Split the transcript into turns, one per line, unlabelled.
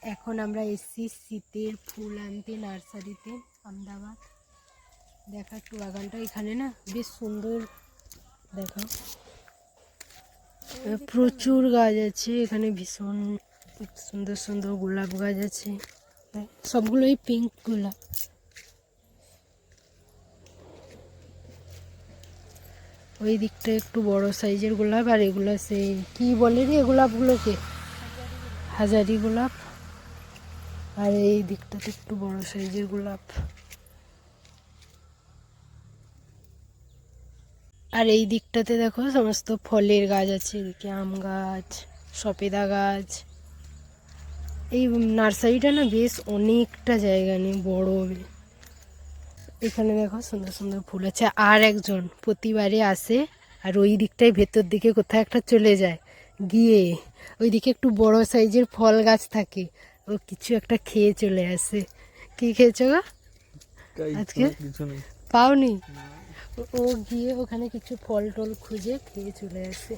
এখন আমরা এসেছি শীতের ফুল আনতে নার্সারিতে আহমেদাবাদ। দেখা একটু বাগানটা এখানে না বেশ সুন্দর, দেখা প্রচুর গাছ আছে এখানে, ভীষণ সুন্দর সুন্দর গোলাপ গাছ আছে, সবগুলোই পিঙ্ক গোলাপ। ওই দিকটা একটু বড় সাইজের গোলাপ, আর এগুলো সেই কি বলে রে গোলাপগুলোকে, হাজারি গোলাপ। আর এই দিকটাতে একটু বড় সাইজের গোলাপ। আর এই দিকটাতে দেখো সমস্ত ফলের গাছ আছে, এদিকে আম গাছ, সবেদা গাছ। এই নার্সারিটা না বেশ অনেকটা জায়গা নিয়ে বড়। এখানে দেখো সুন্দর সুন্দর ফুল আছে। আর একজন প্রতিবারে আসে আর ওই দিকটায় ভেতর দিকে কোথাও একটা চলে যায়, গিয়ে ওইদিকে একটু বড় সাইজের ফল গাছ থাকে, ও কিছু একটা খেয়ে চলে আসে। কি খেয়েছো গো আজকে? পাওনি? ও গিয়ে ওখানে কিছু ফল টল খুঁজে খেয়ে চলে আসে।